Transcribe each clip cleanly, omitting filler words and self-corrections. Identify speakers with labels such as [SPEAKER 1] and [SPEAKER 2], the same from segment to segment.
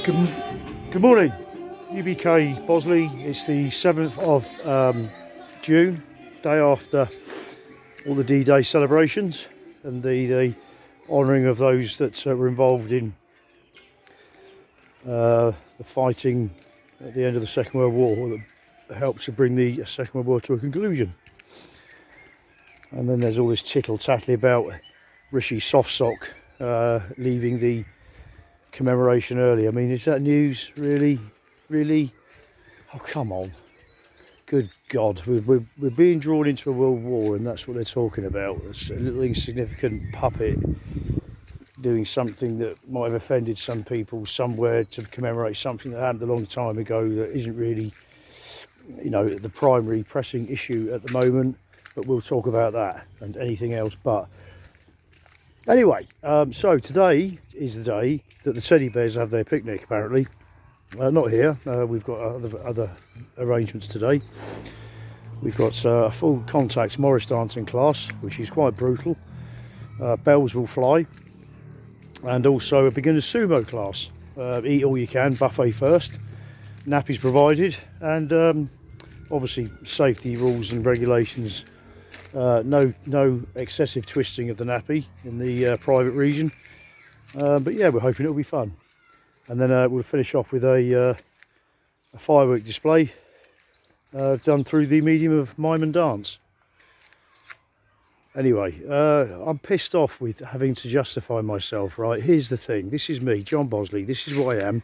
[SPEAKER 1] Good, good morning, UBK Bosley. It's the 7th of June, day after all the D-Day celebrations and the honouring of those that were involved in the fighting at the end of the Second World War that helped to bring the Second World War to a conclusion. And then there's all this tittle-tattle about Rishi Softsock leaving the commemoration early. I mean, is that news? Really? Oh, come on. Good God, we're being drawn into a world war, and that's what they're talking about. It's a little insignificant puppet doing something that might have offended some people somewhere to commemorate something that happened a long time ago that isn't really, you know, the primary pressing issue at the moment. But we'll talk about that and anything else but. Anyway, so today is the day that the teddy bears have their picnic, apparently. Not here, we've got other arrangements today. We've got a full contact Morris dancing class, which is quite brutal. Bells will fly. And also a beginner sumo class. Eat all you can, buffet first. Nappies provided. And obviously safety rules and regulations. No excessive twisting of the nappy in the private region, but yeah, we're hoping it'll be fun. And then we'll finish off with a firework display done through the medium of mime and dance. Anyway, I'm pissed off with having to justify myself, right? Here's the thing, this is me, John Bosley, this is what I am.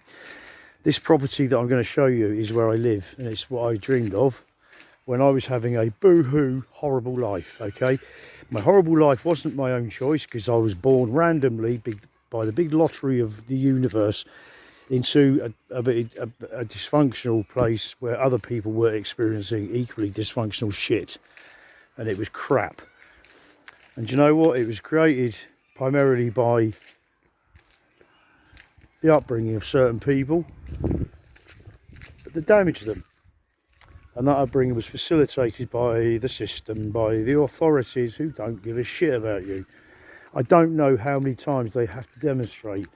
[SPEAKER 1] This property that I'm going to show you is where I live, and it's what I dreamed of when I was having a boo-hoo horrible life, okay? My horrible life wasn't my own choice, because I was born randomly by the big lottery of the universe into a dysfunctional place where other people were experiencing equally dysfunctional shit. And it was crap. And you know what? It was created primarily by the upbringing of certain people, but that damaged them. And that upbringing was facilitated by the system, by the authorities who don't give a shit about you. I don't know how many times they have to demonstrate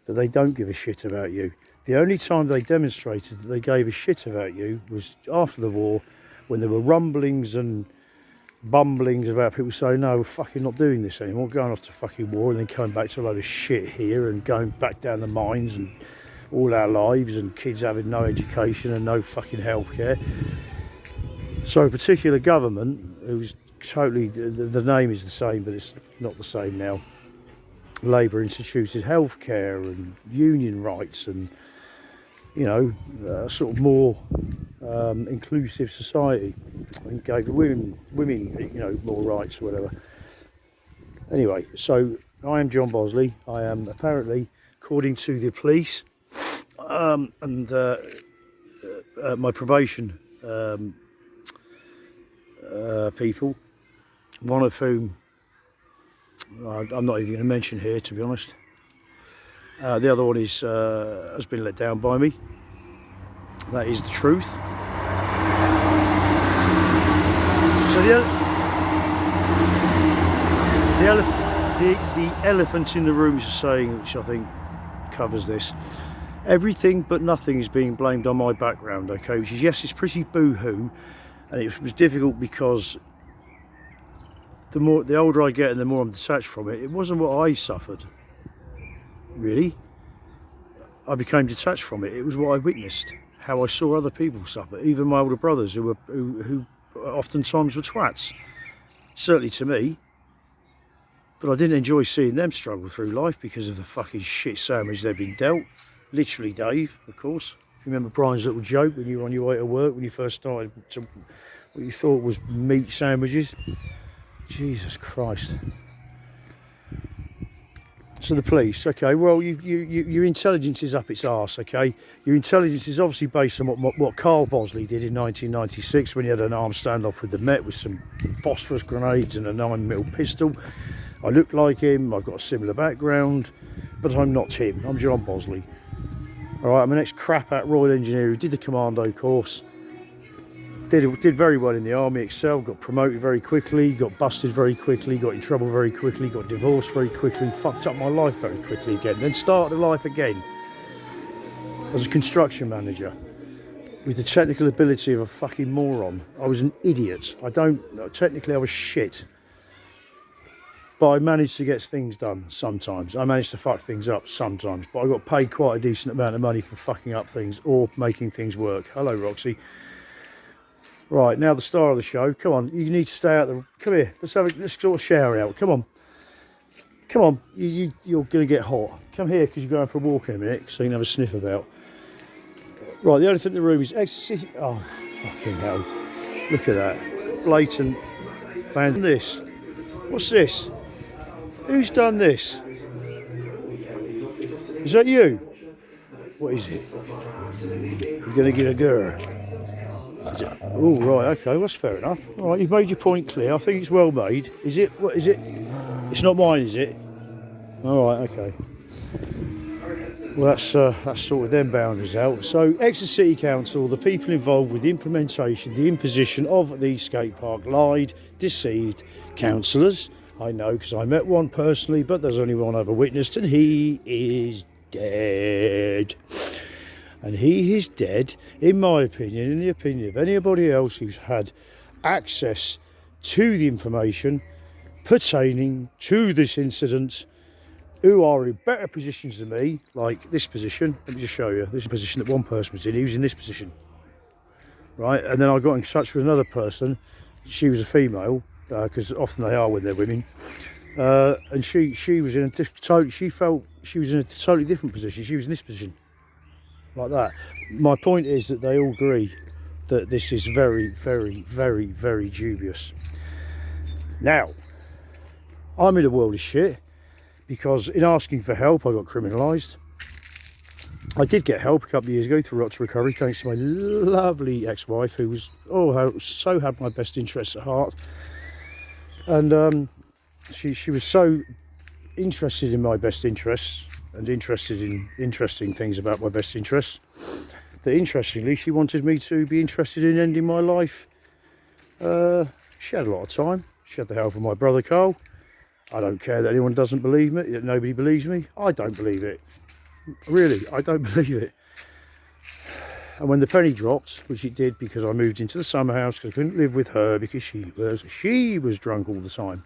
[SPEAKER 1] that they don't give a shit about you. The only time they demonstrated that they gave a shit about you was after the war, when there were rumblings and bumblings about people saying, no, we're fucking not doing this anymore, going off to fucking war, and then coming back to a load of shit here and going back down the mines and all our lives, and kids having no education and no fucking healthcare. So a particular government, who's totally, the name is the same, but it's not the same now. Labour instituted healthcare and union rights and, you know, sort of more inclusive society, and gave women, you know, more rights or whatever. Anyway, so I am John Bosley. I am apparently, according to the police, and my probation people, one of whom I'm not even going to mention here, to be honest. The other one is has been let down by me. That is the truth. So the elephant in the room is a saying which I think covers this. Everything but nothing is being blamed on my background, okay? Which is, yes, it's pretty boo-hoo, and it was difficult because the older I get and the more I'm detached from it, it wasn't what I suffered, really. I became detached from it. It was what I witnessed, how I saw other people suffer, even my older brothers who oftentimes were twats, certainly to me. But I didn't enjoy seeing them struggle through life because of the fucking shit sandwich they've been dealt. Literally, Dave, of course. Remember Brian's little joke when you were on your way to work, when you first started to what you thought was meat sandwiches? Jesus Christ. So the police, okay, well, your intelligence is up its arse, okay? Your intelligence is obviously based on what Carl Bosley did in 1996 when he had an armed standoff with the Met with some phosphorus grenades and a 9mm pistol. I look like him, I've got a similar background, but I'm not him. I'm John Bosley. All right, I'm an ex-crap at Royal Engineer who did the commando course, did very well in the army, excelled, got promoted very quickly, got busted very quickly, got in trouble very quickly, got divorced very quickly, fucked up my life very quickly again, then started a life again. was a construction manager with the technical ability of a fucking moron. I was an idiot. Technically I was shit. But I managed to get things done sometimes. I managed to fuck things up sometimes. But I got paid quite a decent amount of money for fucking up things or making things work. Hello, Roxy. Right, now the star of the show. Come on, you need to stay out there. Come here. Let's sort of shower out. Come on. Come on. You're going to get hot. Come here because you're going for a walk in a minute so you can have a sniff about. Right, the elephant in the room is Exorcist. Oh, fucking hell. Look at that. Blatant. Fan this. What's this? Who's done this? Is that you? What is it? You're going to get a girl. Oh, right, okay, well, that's fair enough. All right, you've made your point clear. I think it's well made. Is it? What is it? It's not mine, is it? All right, okay. Well, that's sorted them boundaries out. So, Exeter City Council, the people involved with the implementation, the imposition of the skate park, lied, deceived councillors. I know because I met one personally, but there's only one other witnessed, and he is dead. And he is dead, in my opinion, in the opinion of anybody else who's had access to the information pertaining to this incident, who are in better positions than me, like this position. Let me just show you. This position that one person was in. He was in this position, right? And then I got in touch with another person. She was a female, because often they are when they're women. And she was in a she felt she was in a totally different position. She was in this position, like that. My point is that they all agree that this is very, very, very, very dubious. Now, I'm in a world of shit because in asking for help, I got criminalised. I did get help a couple of years ago through Rots Recovery, thanks to my lovely ex-wife, who was so had my best interests at heart, and she was so interested in my best interests and interested in interesting things about my best interests that, interestingly, she wanted me to be interested in ending my life. She had a lot of time. She had the help of my brother Carl. I don't care that anyone doesn't believe me, that nobody believes me. I don't believe it. Really, I don't believe it. And when the penny dropped, which it did because I moved into the summer house because I couldn't live with her because she was drunk all the time.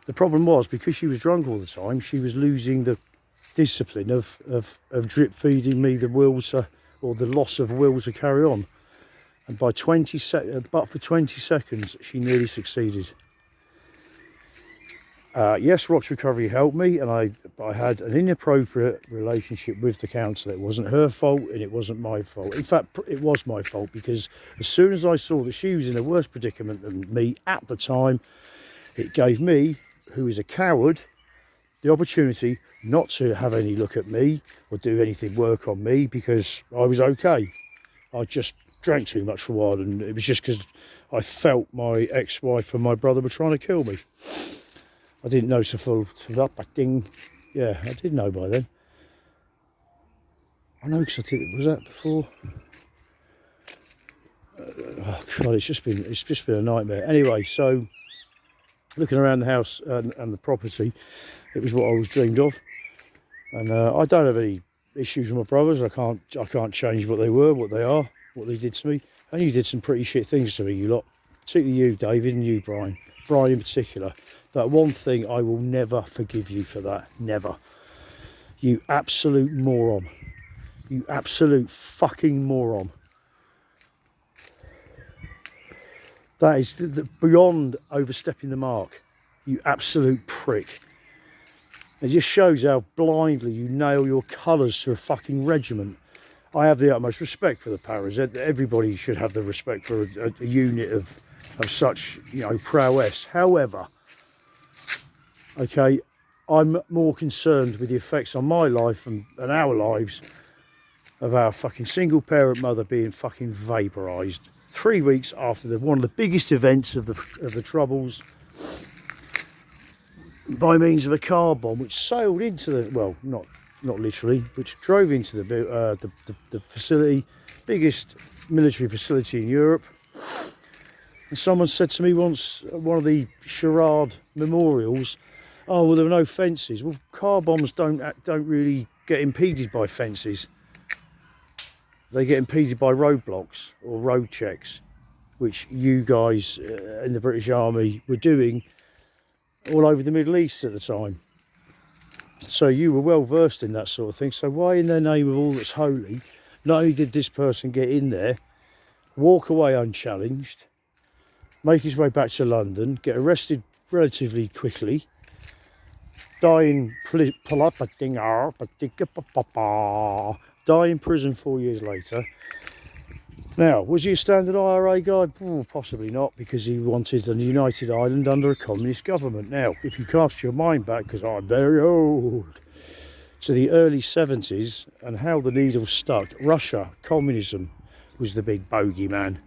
[SPEAKER 1] The problem was, because she was drunk all the time, she was losing the discipline of drip feeding me the will to, or the loss of will to carry on. And by 20 seconds, but for 20 seconds, she nearly succeeded. Yes, Rox Recovery helped me, and I had an inappropriate relationship with the council. It wasn't her fault and it wasn't my fault. In fact, it was my fault, because as soon as I saw that she was in a worse predicament than me at the time, it gave me, who is a coward, the opportunity not to have any look at me or do anything work on me, because I was okay. I just drank too much for a while, and it was just because I felt my ex-wife and my brother were trying to kill me. I didn't know so full up acting. Yeah, I did know by then. I know, because I think, was that before? Oh God, it's just been a nightmare. Anyway, so looking around the house and the property, it was what I was dreamed of. And I don't have any issues with my brothers. I can't change what they were, what they are, what they did to me. And you did some pretty shit things to me, you lot. Particularly you, David, and you, Brian. Brian in particular. That one thing, I will never forgive you for that. Never. You absolute moron. You absolute fucking moron. That is beyond overstepping the mark. You absolute prick. It just shows how blindly you nail your colours to a fucking regiment. I have the utmost respect for the Paras. Everybody should have the respect for a unit of such, prowess. However, okay, I'm more concerned with the effects on my life and our lives of our fucking single parent mother being fucking vaporised 3 weeks after one of the biggest events of the Troubles, by means of a car bomb which sailed into the, well, not literally, which drove into the facility, biggest military facility in Europe. And someone said to me once at one of the charade memorials, oh, well, there were no fences. Well, car bombs don't really get impeded by fences. they get impeded by roadblocks or road checks, which you guys in the British Army were doing all over the Middle East at the time. So you were well versed in that sort of thing. So why in the name of all that's holy, not only did this person get in there, walk away unchallenged, make his way back to London, get arrested relatively quickly, die in prison 4 years later. Now, was he a standard IRA guy? Oh, possibly not, because he wanted a united Ireland under a communist government. Now, if you cast your mind back, because I'm very old, to the early 70s and how the needle stuck, Russia, communism was the big bogeyman.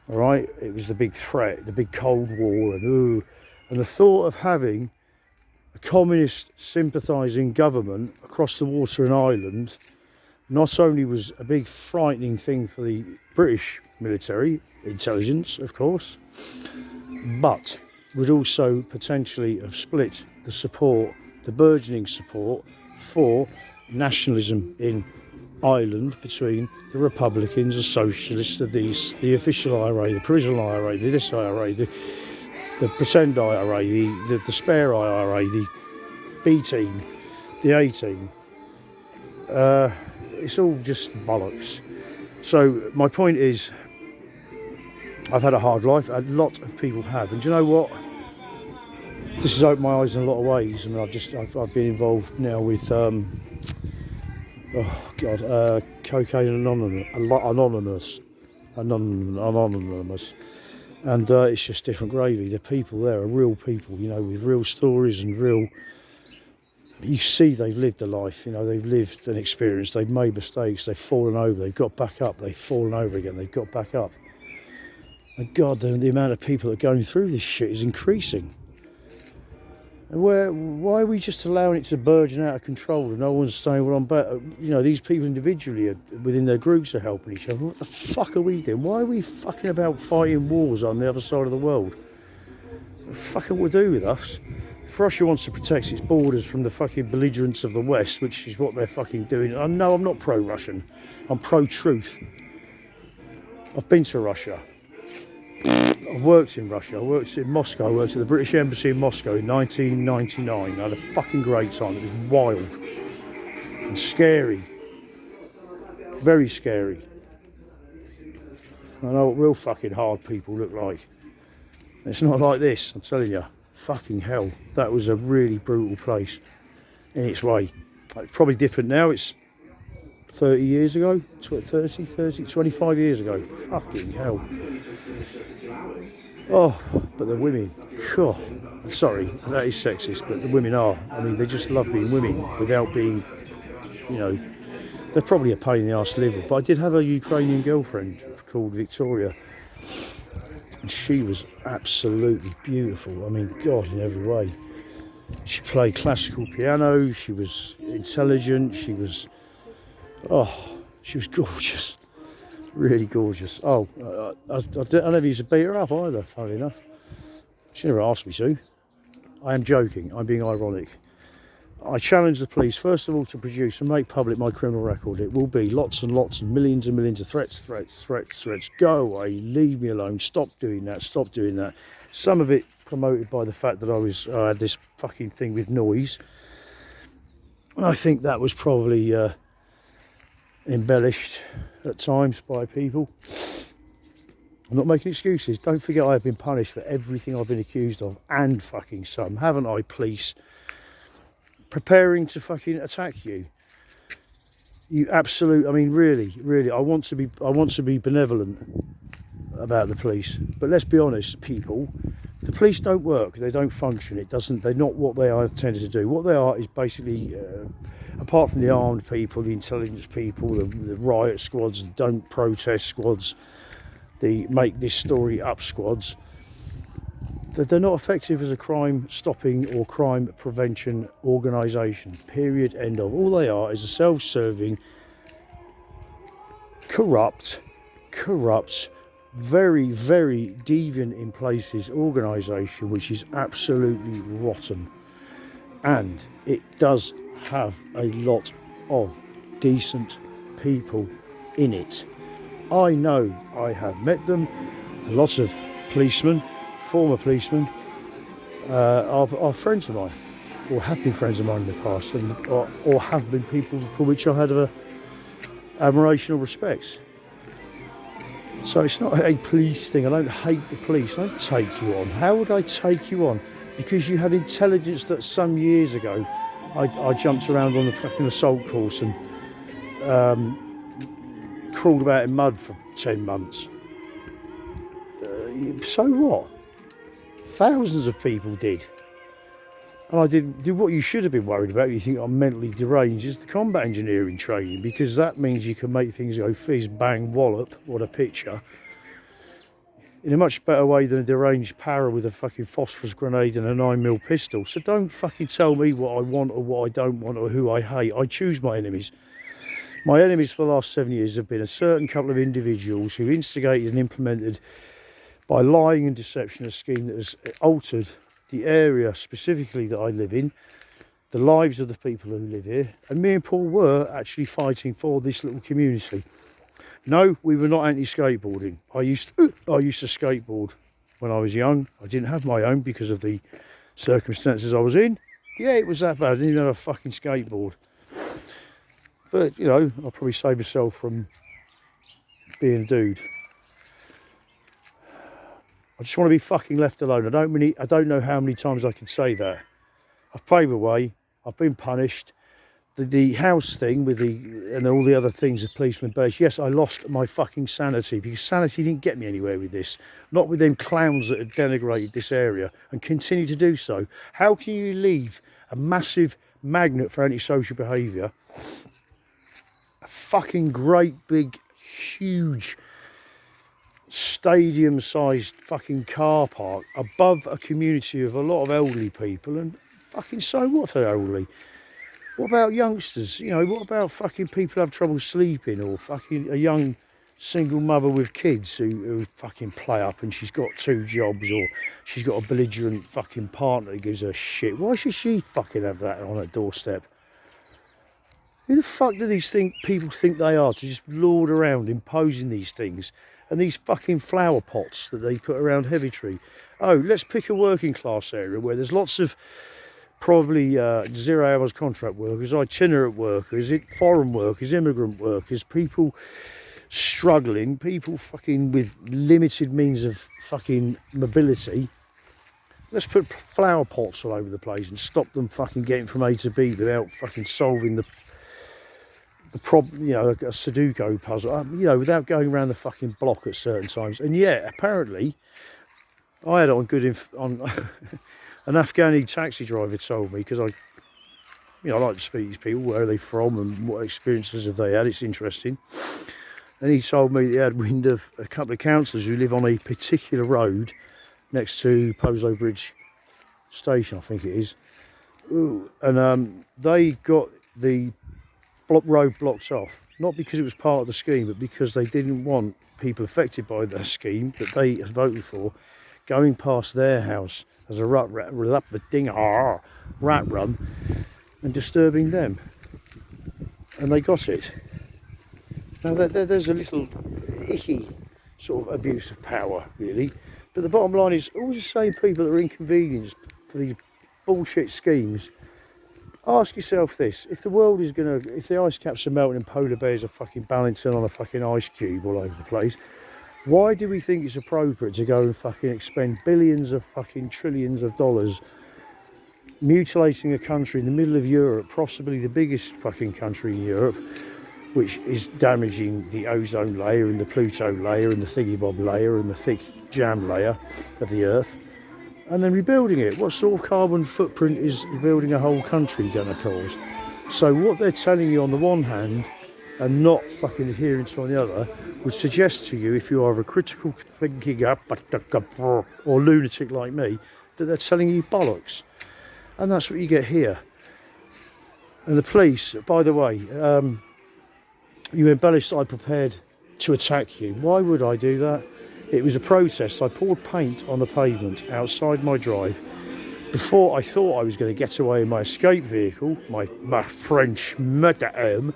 [SPEAKER 1] All right, it was the big threat, the big Cold War, and the thought of having a communist sympathising government across the water in Ireland not only was a big frightening thing for the British military intelligence, of course, but would also potentially have split the support, the burgeoning support for nationalism in Ireland between the Republicans, the Socialists, the official IRA, the provisional IRA, the this IRA, the pretend IRA, the spare IRA, the B team, the A team. It's all just bollocks. So my point is, I've had a hard life. A lot of people have, and do you know what? This has opened my eyes in a lot of ways. I mean, I've been involved now with Cocaine Anonymous, and it's just different gravy. The people there are real people, you know, with real stories and real. You see, they've lived a life. You know, they've lived an experience. They've made mistakes. They've fallen over. They've got back up. They've fallen over again. They've got back up. And God, the amount of people that are going through this shit is increasing. And why are we just allowing it to burgeon out of control? And no one's saying, well, I'm better. You know, these people individually, within their groups, are helping each other. What the fuck are we doing? Why are we fucking about fighting wars on the other side of the world? What the fuck will do with us? If Russia wants to protect its borders from the fucking belligerents of the West, which is what they're fucking doing. I know I'm not pro-Russian. I'm pro-truth. I've been to Russia. I've worked in Russia. I worked in Moscow. I worked at the British Embassy in Moscow in 1999. I had a fucking great time. It was wild and scary. Very scary. I know what real fucking hard people look like. It's not like this, I'm telling you. Fucking hell. That was a really brutal place in its way. It's probably different now. It's 30 years ago. 25 years ago. Fucking hell. Oh, but the women, God, sorry, that is sexist, but the women are. I mean, they just love being women without being, you know, they're probably a pain in the arse to live with. But I did have a Ukrainian girlfriend called Victoria, and she was absolutely beautiful. I mean, God, in every way. She played classical piano, she was intelligent, she was gorgeous. Really gorgeous. Oh, I never used to beat her up either, funnily enough. She never asked me to. I am joking, I'm being ironic. I challenge the police, first of all, to produce and make public my criminal record. It will be lots and lots and millions of threats. Go away, leave me alone, stop doing that, stop doing that. Some of it promoted by the fact that I had this fucking thing with noise. And I think that was probably embellished at times by people. I'm not making excuses. Don't forget I have been punished for everything I've been accused of, and fucking some, haven't I, police? Preparing to fucking attack you. You absolute, I mean, really, I want to be benevolent about the police. But let's be honest, people, the police don't work, they don't function, they're not what they are intended to do. What they are is basically, apart from the armed people, the intelligence people, the riot squads, the don't protest squads, the make this story up squads, they're not effective as a crime stopping or crime prevention organisation. Period, end of. All they are is a self-serving, corrupt, very deviant in places organisation, which is absolutely rotten. And it does have a lot of decent people in it. I know I have met them. Lots of policemen, former policemen, are friends of mine, or have been friends of mine in the past, and or have been people for which I had a admiration or respect. So it's not a police thing. I don't hate the police. I don't take you on. How would I take you on? Because you had intelligence that some years ago I jumped around on the fucking assault course and crawled about in mud for 10 months. So what? Thousands of people did. And I didn't do what you should have been worried about. You think I'm mentally deranged, is the combat engineering training, because that means you can make things go fizz, bang, wallop, what a picture, in a much better way than a deranged para with a fucking phosphorus grenade and a 9mm pistol. So don't fucking tell me what I want or what I don't want or who I hate. I choose my enemies. My enemies for the last 7 years have been a certain couple of individuals who instigated and implemented, by lying and deception, a scheme that has altered the area specifically that I live in, the lives of the people who live here, and me and Paul were actually fighting for this little community. No, we were not anti-skateboarding. I used to skateboard when I was young. I didn't have my own because of the circumstances I was in. Yeah, it was that bad. I didn't even have a fucking skateboard. But, you know, I'll probably save myself from being a dude. I just want to be fucking left alone. I don't know how many times I can say that. I've paid my way. I've been punished. The house thing with and all the other things, the policeman base. Yes, I lost my fucking sanity, because sanity didn't get me anywhere with this. Not with them clowns that had denigrated this area and continue to do so. How can you leave a massive magnet for antisocial behaviour, a fucking great big huge stadium-sized fucking car park above a community of a lot of elderly people, and fucking so what if they're elderly? What about youngsters? You know, what about fucking people who have trouble sleeping, or fucking a young single mother with kids who fucking play up and she's got 2 jobs, or she's got a belligerent fucking partner who gives her shit? Why should she fucking have that on her doorstep? Who the fuck do these people think they are to just lord around imposing these things? And these fucking flower pots that they put around Heavitree. Oh, let's pick a working class area where there's lots of probably 0 hours contract workers, itinerant workers, foreign workers, immigrant workers, people struggling, people fucking with limited means of fucking mobility. Let's put flower pots all over the place and stop them fucking getting from A to B without fucking solving the problem, you know, a Sudoku puzzle, you know, without going around the fucking block at certain times. And yeah, apparently, I had it on good on an Afghani taxi driver told me, because I like to speak to these people, where are they from and what experiences have they had. It's interesting. And he told me he had wind of a couple of councillors who live on a particular road next to Pozo Bridge Station, I think it is. Ooh, and they got the road blocked off, not because it was part of the scheme, but because they didn't want people affected by the scheme that they had voted for going past their house as a rat run and disturbing them. And they got it. Now there's a little icky sort of abuse of power, really, but the bottom line is, always the same people that are inconvenienced for these bullshit schemes. Ask yourself this: if the world is if the ice caps are melting and polar bears are fucking balancing on a fucking ice cube all over the place, why do we think it's appropriate to go and fucking expend billions of fucking trillions of dollars mutilating a country in the middle of Europe, possibly the biggest fucking country in Europe, which is damaging the ozone layer and the Pluto layer and the thingy-bob layer and the thick jam layer of the Earth, and then rebuilding it? What sort of carbon footprint is rebuilding a whole country going to cause? So what they're telling you on the one hand and not fucking adhering to on the other would suggest to you, if you are a critical thinking or lunatic like me, that they're telling you bollocks. And that's what you get here. And the police, by the way, you embellished that I prepared to attack you. Why would I do that? It was a protest. I poured paint on the pavement outside my drive before I thought I was going to get away in my escape vehicle, my French motorhome.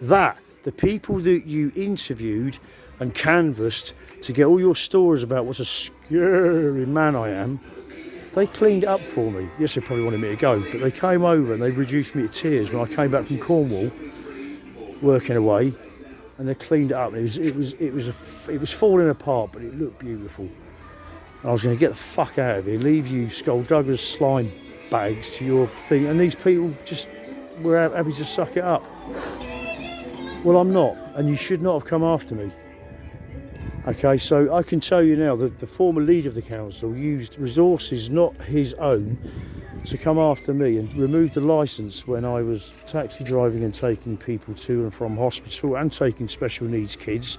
[SPEAKER 1] That the people that you interviewed and canvassed to get all your stories about what a scary man I am, they cleaned it up for me. Yes, they probably wanted me to go, but they came over and they reduced me to tears when I came back from Cornwall, working away, and they cleaned it up. And it was falling apart, but it looked beautiful. And I was going to get the fuck out of here, leave you skulldugger's slime bags to your thing, and these people just were happy to suck it up. Well, I'm not, and you should not have come after me. Okay, so I can tell you now that the former leader of the council used resources not his own to come after me and remove the licence when I was taxi driving and taking people to and from hospital and taking special needs kids.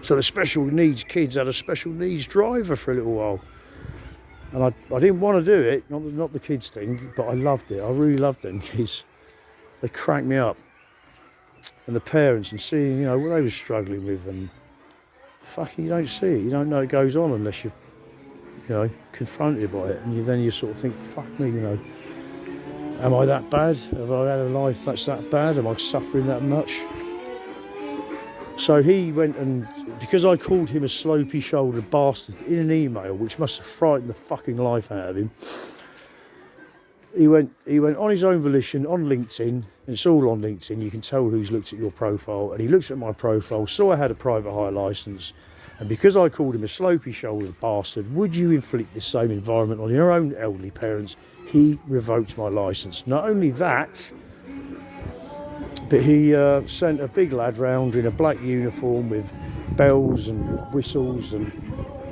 [SPEAKER 1] So the special needs kids had a special needs driver for a little while. And I didn't want to do it, not the kids thing, but I loved it. I really loved them kids. They cracked me up. And the parents, and seeing, you know, what they were struggling with, and fucking, you don't see it. You don't know it goes on unless you're, you know, confronted by it. And then you sort of think, fuck me, you know, am I that bad? Have I had a life that's that bad? Am I suffering that much? So he went, and because I called him a slopey-shouldered bastard in an email, which must have frightened the fucking life out of him, he went on his own volition on LinkedIn, and it's all on LinkedIn, you can tell who's looked at your profile, and he looked at my profile, saw I had a private hire licence, and because I called him a slopey-shouldered bastard, would you inflict the same environment on your own elderly parents? He revoked my licence. Not only that, but he sent a big lad round in a black uniform with bells and whistles and,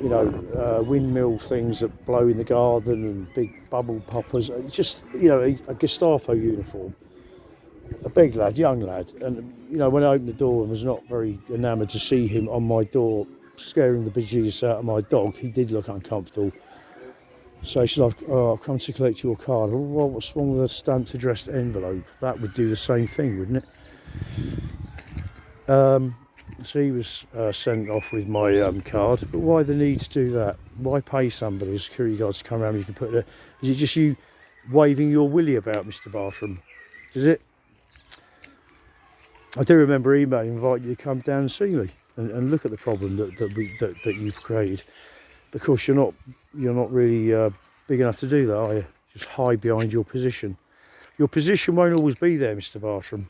[SPEAKER 1] you know, windmill things that blow in the garden and big bubble poppers. Just, you know, a Gestapo uniform. A big lad, young lad. And, you know, when I opened the door and was not very enamoured to see him on my door scaring the bejesus out of my dog, he did look uncomfortable. So he said, oh, I've come to collect your card. Well, what's wrong with a stamped addressed envelope? That would do the same thing, wouldn't it? So he was sent off with my card. But why the need to do that? Why pay somebody, a security guard, to come around and you can put it? Is it just you waving your willy about, Mr. Bartram? Is it? I do remember emailing, inviting you to come down and see me and look at the problem that you've created. Of course, you're not really big enough to do that, are you? Just hide behind your position. Your position won't always be there, Mr. Bartram.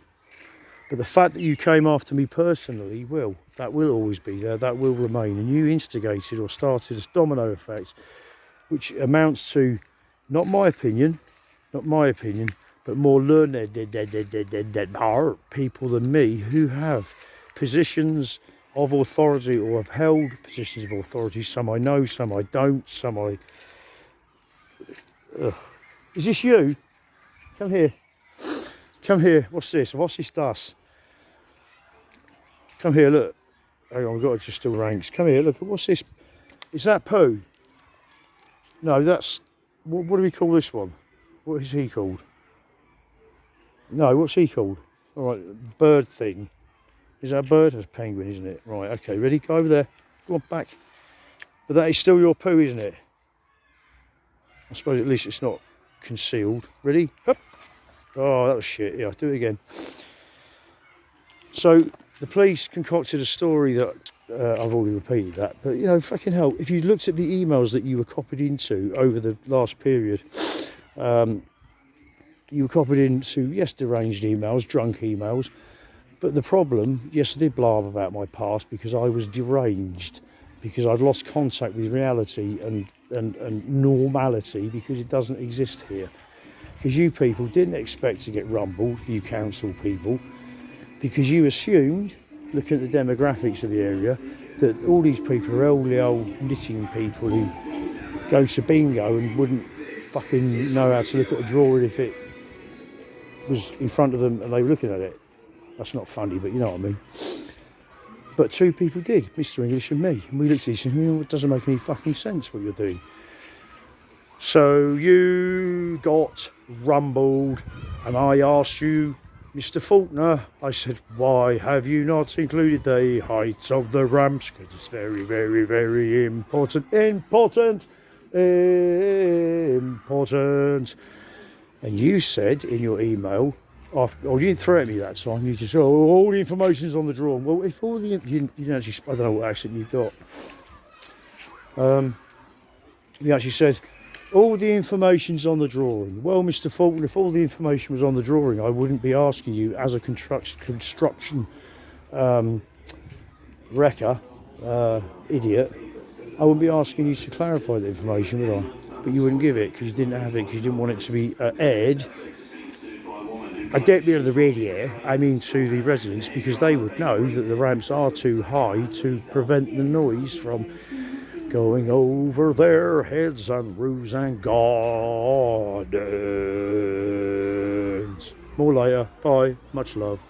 [SPEAKER 1] But the fact that you came after me personally will. That will always be there. That will remain. And you instigated or started this domino effect, which amounts to, not my opinion, but more learned people than me who have positions of authority or have held positions of authority. Some I know, some I don't, some I... Is this you? Come here. Come here. What's this? What's this dust? Come here, look. Hang on, I've got to just still ranks. Come here, look. What's this? Is that poo? No, that's... What do we call this one? What is he called? No, what's he called? All right, bird thing. Is that a bird? That's a penguin, isn't it? Right, okay, ready? Go over there. Go on, back. But that is still your poo, isn't it? I suppose at least it's not concealed. Ready? Up. Oh, that was shit. Yeah, I'll do it again. So, the police concocted a story that, I've already repeated that, but, you know, fucking hell, if you looked at the emails that you were copied into over the last period, you were copied into, yes, deranged emails, drunk emails, but the problem, yes, I did blab about my past because I was deranged, because I'd lost contact with reality and normality, because it doesn't exist here. Because you people didn't expect to get rumbled, you council people, because you assumed, looking at the demographics of the area, that all these people are elderly old knitting people who go to bingo and wouldn't fucking know how to look at a drawing if it was in front of them and they were looking at it. That's not funny, but you know what I mean. But two people did, Mr. English and me. And we looked at each other and it doesn't make any fucking sense what you're doing. So you got rumbled and I asked you, Mr. Faulkner, I said, why have you not included the heights of the ramps? Because it's very, very, very important. And you said in your email, Oh, you didn't threaten me that time. You just, oh, all the information's on the drawing. Well, if all the, you didn't actually, I don't know what accent you've got. You actually said, all the information's on the drawing. Well, Mr. Fulton, if all the information was on the drawing, I wouldn't be asking you as a construction wrecker, idiot. I wouldn't be asking you to clarify the information, would I? But you wouldn't give it because you didn't have it, because you didn't want it to be aired. I don't mean on the radio, I mean to the residents, because they would know that the ramps are too high to prevent the noise from going over their heads and roofs and gardens. More later. Bye. Much love.